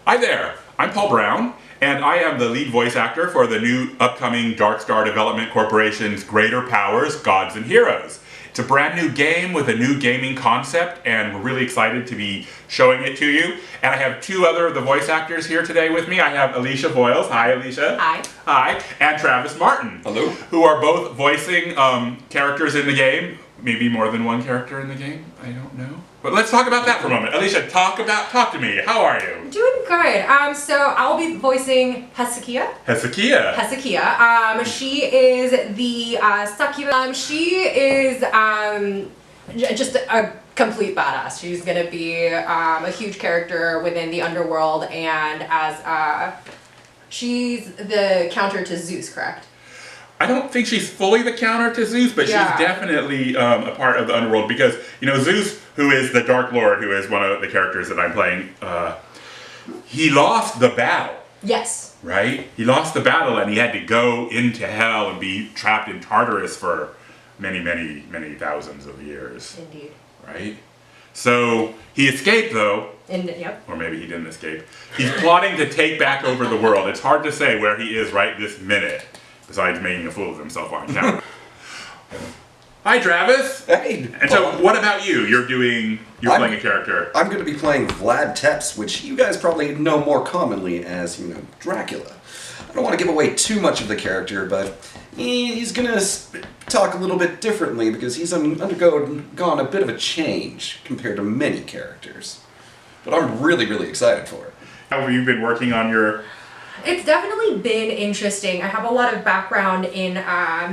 Hi there, I'm Paul Brown, and I am the lead voice actor for the new upcoming Dark Star Development Corporation's Greater Powers, Gods and Heroes. It's a brand new game with a new gaming concept, and we're really excited to be showing it to you. And I have two other of the voice actors here today with me. I have Alisha Voyles. Hi, Alisha. Hi. Hi. And Travis Martin. Hello. Who are both voicing characters in the game. Maybe more than one character in the game. I don't know. But let's talk about that for a moment. Alisha, talk to me. How are you? Doing good. So I'll be voicing Hezekiah. Hezekiah. She is the succubus. She is just a complete badass. She's gonna be a huge character within the underworld, and as she's the counter to Zeus, correct? I don't think she's fully the counter to Zeus, but she's definitely a part of the underworld because, you know, Zeus, who is the Dark Lord, who is one of the characters that I'm playing, he lost the battle. Yes. Right? He lost the battle and he had to go into hell and be trapped in Tartarus for many, many, many thousands of years. Indeed. Right? So he escaped though. Yep. Or maybe he didn't escape. He's plotting to take back over the world. It's hard to say where he is right this minute, besides making a fool of himself on camera. Hi, Travis. Hey. And so, what about you? You're playing a character. I'm going to be playing Vlad Tepes, which you guys probably know more commonly as, you know, Dracula. I don't want to give away too much of the character, but he's going to talk a little bit differently because he's undergone a bit of a change compared to many characters. But I'm really, really excited for it. How have you been working on your... It's definitely been interesting. I have a lot of background in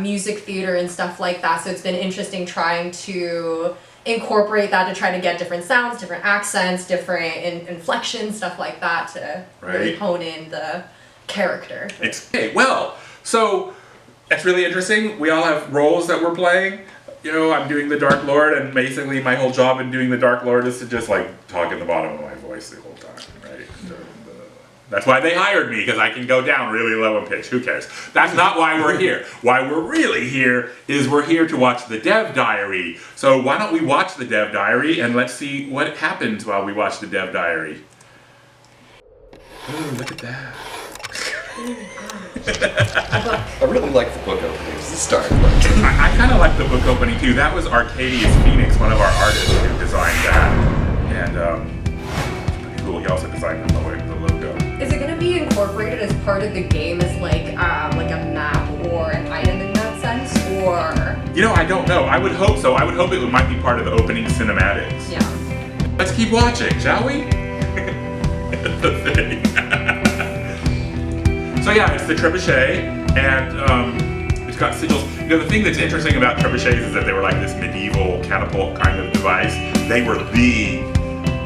music theater and stuff like that, so it's been interesting trying to incorporate that to try to get different sounds, different accents, different inflections, stuff like that to really hone in the character. Okay, well, so that's really interesting. We all have roles that we're playing. You know, I'm doing the Dark Lord, and basically my whole job in doing the Dark Lord is to just like talk in the bottom of my voice the whole time, right? That's why they hired me, because I can go down really low in pitch. Who cares? That's not why we're here. Why we're really here is we're here to watch the Dev Diary. So why don't we watch the Dev Diary and let's see what happens while we watch the Dev Diary. Oh, look at that. I really like the book opening as a start. I kind of like the book opening too. That was Arcadius Phoenix, one of our artists who designed that. And it's pretty cool. He also designed the logo. Is it going to be incorporated as part of the game as like a map or an item in that sense, or? You know, I don't know. I would hope so. I would hope it might be part of the opening cinematics. Yeah. Let's keep watching, shall we? The thing. So yeah, it's the trebuchet, and it's got sigils. You know, the thing that's interesting about trebuchets is that they were like this medieval catapult kind of device. They were the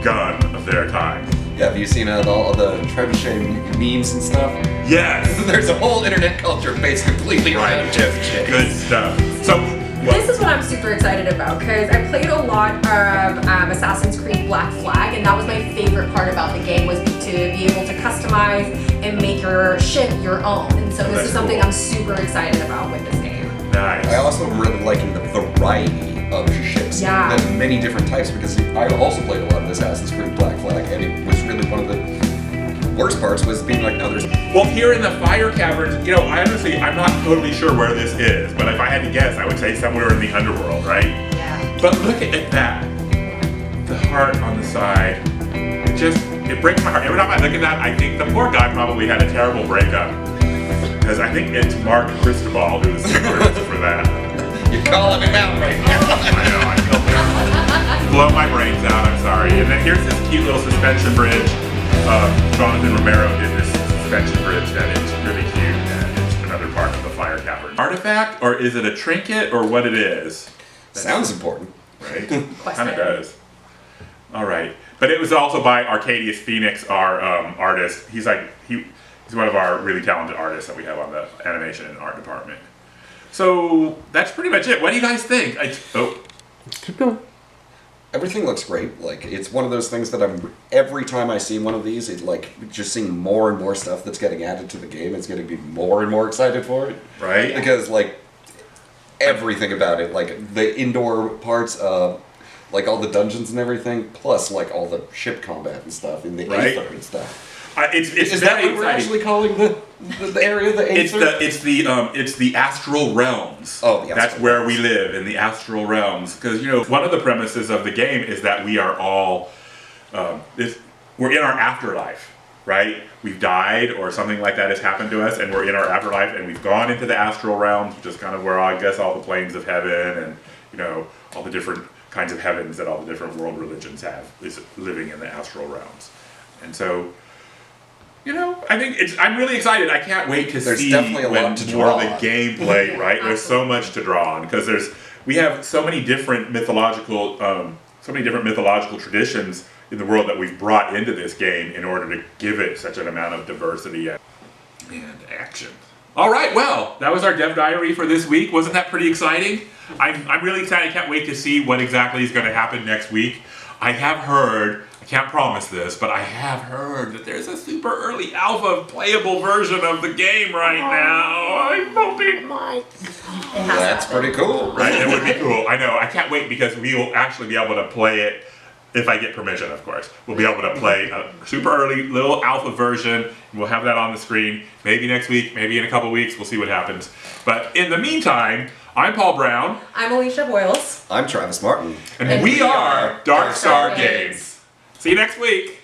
gun of their time. Yeah, have you seen all the trebuchet memes and stuff? Yes! There's a whole internet culture based completely around trebuchets. Good stuff. So, this is what I'm super excited about, because I played a lot of Assassin's Creed Black Flag, and that was my favorite part about the game, was to be able to customize and make your ship your own. And so this is something I'm super excited about with this game. Nice. I also am really liking the variety of ships. Yeah. And many different types, because I also played a lot of Assassin's Creed Black Flag, and it was really one of the worst parts was being like, no, there's... Well, here in the fire caverns, you know, I'm not totally sure where this is, but if I had to guess, I would say somewhere in the underworld, right? Yeah. But look at that. The heart on the side. It breaks my heart. Every time I look at that, I think the poor guy probably had a terrible breakup. Because I think it's Mark Cristobal who's the artist for that. You're calling him out right now. I know, I feel terrible. Blow my brains out, I'm sorry. And then here's this cute little suspension bridge. Jonathan Romero did this suspension bridge that is really cute, and it's another part of the fire cavern. Artifact, or is it a trinket, or what it is? Sounds important. Right? Kind of does. All right. But it was also by Arcadius Phoenix, our artist. He's one of our really talented artists that we have on the animation and art department. So that's pretty much it. What do you guys think? Keep going. Everything looks great. Like, it's one of those things that every time I see one of these, it like just seeing more and more stuff that's getting added to the game. It's getting me more and more excited for it. Right. Because like everything about it, like the indoor parts, like all the dungeons and everything, plus like all the ship combat and stuff in the Aether and stuff. It's Is that very what we're exciting. actually calling the area, the Aether? It's the astral realms. Oh, the that's astral where realms. we live, in the astral realms. Because one of the premises of the game is that we are all we're in our afterlife, right? We've died or something like that has happened to us, and we're in our afterlife, and we've gone into the astral realms, which is kind of where I guess all the planes of heaven and all the different kinds of heavens that all the different world religions have is living in the astral realms. And so, I think I'm really excited. I can't wait to There's see definitely a when lot to more draw of the on. gameplay, right? There's so much to draw on because we have so many different mythological traditions in the world that we've brought into this game in order to give it such an amount of diversity and action. All right, well, that was our dev diary for this week. Wasn't that pretty exciting? I'm really excited. I can't wait to see what exactly is going to happen next week. I have heard, I can't promise this, but I have heard that there's a super early alpha playable version of the game right now. I'm hoping. That's pretty cool. Right, it would be cool. I know. I can't wait because we will actually be able to play it if I get permission, of course. We'll be able to play a super early little alpha version. And we'll have that on the screen. Maybe next week, maybe in a couple weeks. We'll see what happens. But in the meantime, I'm Paul Brown. I'm Alisha Voyles. I'm Travis Martin. And we are Dark Star Games. See you next week.